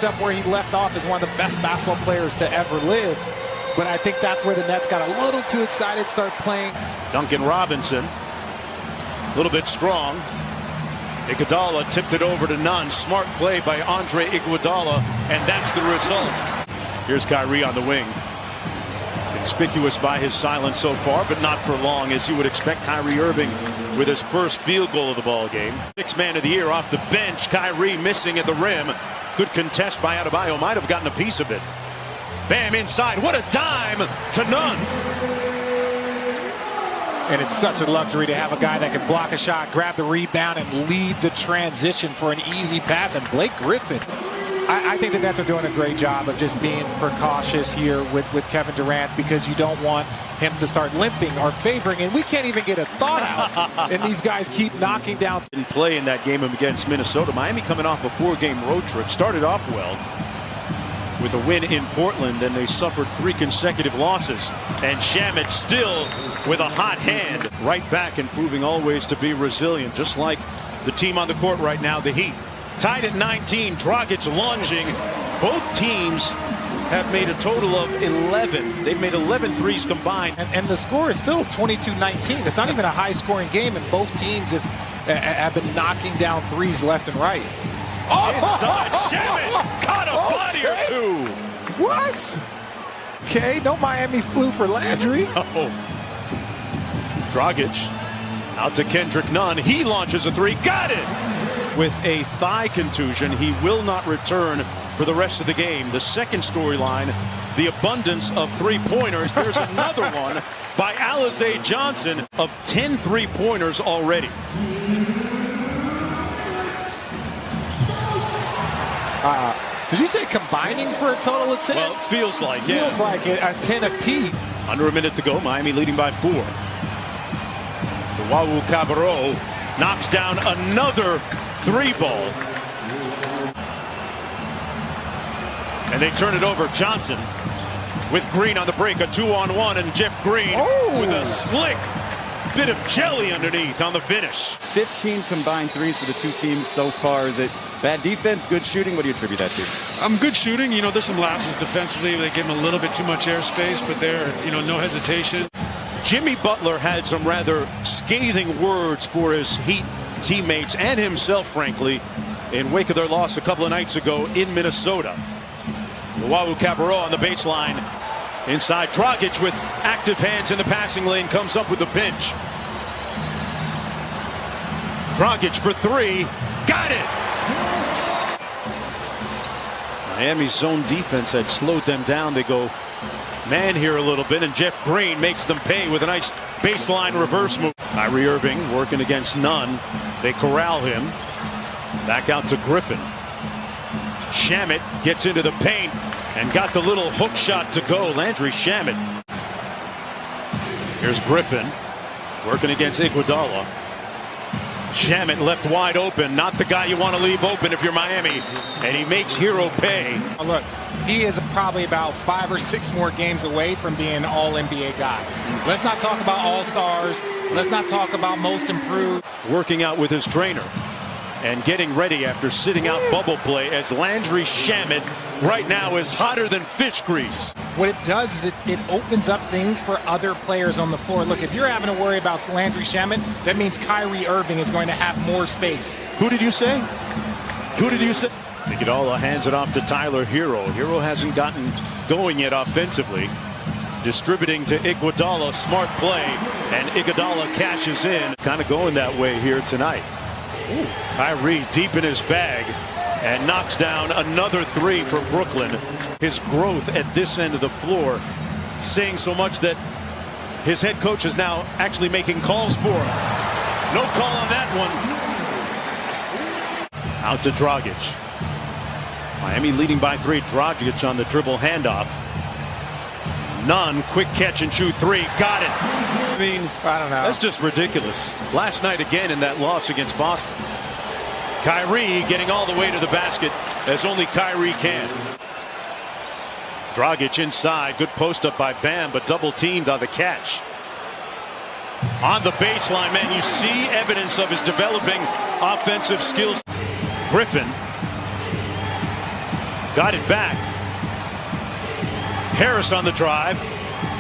picked up where he left off as one of the best basketball players to ever live. But I think that's where the Nets got a little too excited, start playing. Duncan Robinson, a little bit strong. Iguodala tipped it over to Nunn. Smart play by Andre Iguodala, and that's the result. Here's Kyrie on the wing. Conspicuous by his silence so far, but not for long, as you would expect. Kyrie Irving with his first field goal of the ball game. Sixth man of the year off the bench. Kyrie missing at the rim. Good contest by Adebayo. Might have gotten a piece of it. Bam, inside. What a dime to Nunn. And it's such a luxury to have a guy that can block a shot, grab the rebound, and lead the transition for an easy pass. And Blake Griffin, I think the Nets are doing a great job of just being precautious here with Kevin Durant, because you don't want him to start limping or favoring. And we can't even get a thought out. And these guys keep knocking down. Didn't play in that game against Minnesota. Miami coming off a 4-game road trip. Started off well with a win in Portland, and they suffered 3 consecutive losses. And Shamet still with a hot hand, right back and proving always to be resilient, just like the team on the court right now, the Heat. Tied at 19, Dragic launching. Both teams have made a total of 11. They've made 11 threes combined. And the score is still 22-19. It's not even a high-scoring game, and both teams have been knocking down threes left and right. Oh, inside, Shamet caught a body or two. What? Okay, no Miami flu for Landry. Oh. Dragic out to Kendrick Nunn. He launches a three. Got it! With a thigh contusion, he will not return for the rest of the game. The second storyline, the abundance of three-pointers. There's another one by Alize Johnson of 10 three-pointers already. Did you say combining for a total of 10? Well, it feels like, yeah. Feels like it, a 10 apiece. Under a minute to go, Miami leading by 4. Wawu Cabarro knocks down another 3-ball. And they turn it over. Johnson with Green on the break, a 2-on-1, and Jeff Green with a slick bit of jelly underneath on the finish. 15 combined threes for the two teams so far. Is it bad defense, good shooting? What do you attribute that to? Good shooting. You know, there's some lapses defensively. They give him a little bit too much airspace, but they're, no hesitation. Jimmy Butler had some rather scathing words for his Heat teammates and himself, frankly, in wake of their loss a couple of nights ago in Minnesota. Wawu Cabarro on the baseline. Inside, Dragic with active hands in the passing lane comes up with the pinch. Dragic for 3. Got it! Miami's zone defense had slowed them down. They go man here a little bit, and Jeff Green makes them pay with a nice baseline reverse move. Kyrie Irving working against Nunn. They corral him. Back out to Griffin. Shamet gets into the paint and got the little hook shot to go. Landry Shamet. Here's Griffin working against Iguodala. Shamet left wide open. Not the guy you want to leave open if you're Miami. And he makes Hero pay. Look, he is probably about 5 or 6 more games away from being an all-NBA guy. Let's not talk about all-stars. Let's not talk about most improved. Working out with his trainer and getting ready after sitting out bubble play, as Landry Shamet right now is hotter than fish grease. What it does is it opens up things for other players on the floor. Look, if you're having to worry about Landry Shamet, that means Kyrie Irving is going to have more space. Who did you say? Who did you say? Iguodala hands it off to Tyler Hero. Hero hasn't gotten going yet offensively. Distributing to Iguodala, smart play, and Iguodala cashes in. It's kind of going that way here tonight. Ooh. Kyrie deep in his bag and knocks down another 3 for Brooklyn. His growth at this end of the floor saying so much that his head coach is now actually making calls for him. No call on that one. Out to Dragic. Miami leading by 3. Dragic on the dribble handoff. Nunn, quick catch and shoot 3. Got it. I mean, I don't know. That's just ridiculous. Last night again in that loss against Boston. Kyrie getting all the way to the basket as only Kyrie can. Dragic inside. Good post up by Bam, but double teamed on the catch. On the baseline, man, you see evidence of his developing offensive skills. Griffin Got it back. Harris on the drive.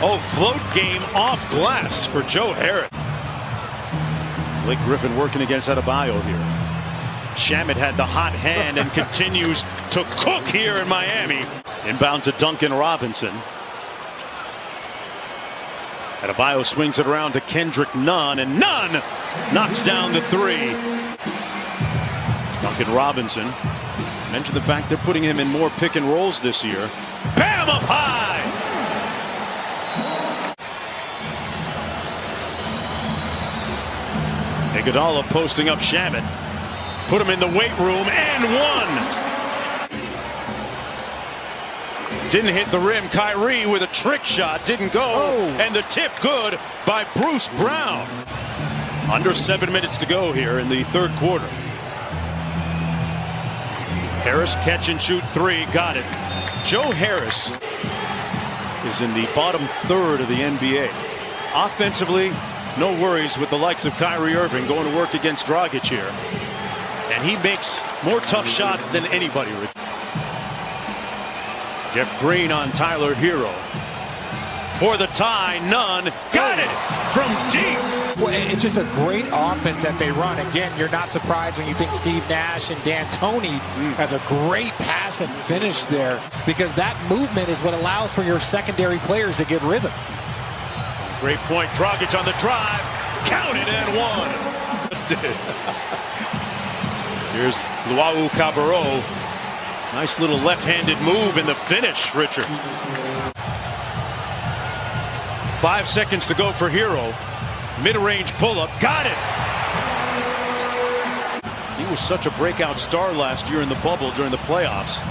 Oh, float game off glass for Joe Harris. Blake Griffin working against Adebayo here. Shamet had the hot hand and continues to cook here in Miami. Inbound to Duncan Robinson. Adebayo swings it around to Kendrick Nunn, and Nunn knocks down the three. Duncan Robinson. Mentioned the fact they're putting him in more pick and rolls this year. Bam, up high! Iguodala posting up Shamet. Put him in the weight room and one. Didn't hit the rim. Kyrie with a trick shot. Didn't go. Oh. And the tip good by Bruce Brown. Under 7 minutes to go here in the third quarter. Harris catch and shoot three. Got it. Joe Harris is in the bottom third of the NBA. Offensively, no worries with the likes of Kyrie Irving going to work against Dragic here. And he makes more tough shots than anybody. Jeff Green on Tyler Hero. For the tie, Nunn got it from deep. Well, it's just a great offense that they run. Again, you're not surprised when you think Steve Nash and D'Antoni has a great pass and finish there, because that movement is what allows for your secondary players to get rhythm. Great point. Dragic on the drive. Counted and one. Here's Luau Cabarro. Nice little left-handed move in the finish, Richard. 5 seconds to go for Hero. Mid-range pull-up. Got it! He was such a breakout star last year in the bubble during the playoffs.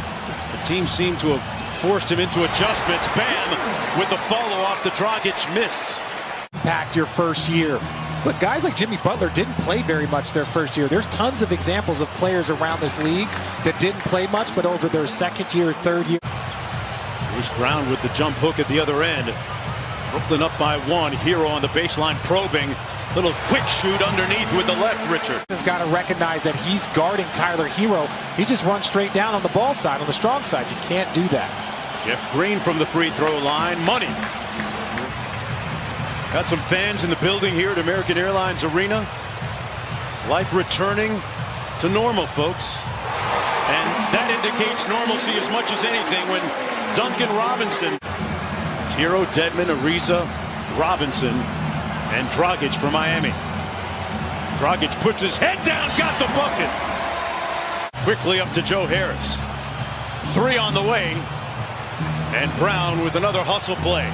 The team seemed to have forced him into adjustments. Bam! With the follow off the Dragic miss. Packed your first year. Look, guys like Jimmy Butler didn't play very much their first year. There's tons of examples of players around this league that didn't play much, but over their second year, third year. Bruce Brown with the jump hook at the other end. Brooklyn up by one. Hero on the baseline probing. Little quick shoot underneath with the left, Richard. He's got to recognize that he's guarding Tyler Hero. He just runs straight down on the ball side, on the strong side. You can't do that. Jeff Green from the free throw line. Money. Got some fans in the building here at American Airlines Arena. Life returning to normal, folks. And that indicates normalcy as much as anything when Duncan Robinson. It's Hero, Dedmon, Ariza, Robinson, and Dragic for Miami. Dragic puts his head down, got the bucket. Quickly up to Joe Harris. Three on the way. And Brown with another hustle play.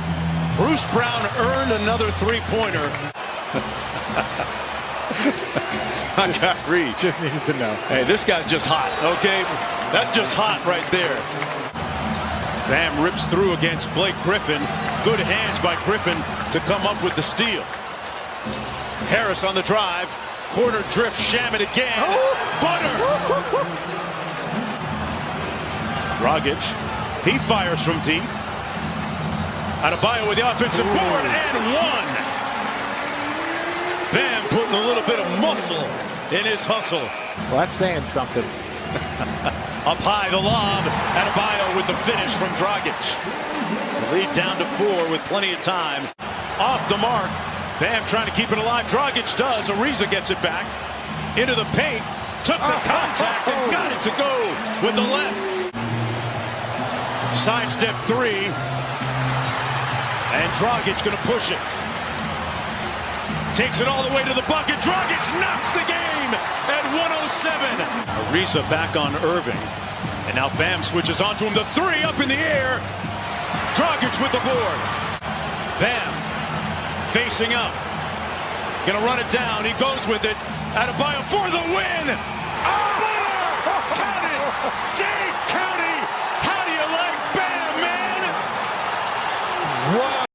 Bruce Brown earned another three-pointer. Just needed to know. Hey, this guy's just hot, okay? That's just hot right there. Bam rips through against Blake Griffin. Good hands by Griffin to come up with the steal. Harris on the drive. Corner drift, Shamet again. Butter! Dragic. He fires from deep. Adebayo with the offensive board and one. Bam putting a little bit of muscle in his hustle. Well, that's saying something. Up high, the lob. Adebayo with the finish from Dragic. The lead down to 4 with plenty of time. Off the mark. Bam trying to keep it alive. Dragic does. Ariza gets it back. Into the paint. Took the contact and got it to go with the left. Sidestep three. And Dragic going to push it. Takes it all the way to the bucket. Dragic knocks the game at 107. Ariza back on Irving. And now Bam switches onto him. The three up in the air. Dragic with the board. Bam facing up. Going to run it down. He goes with it. Adebayo for the win. Oh, count it. Count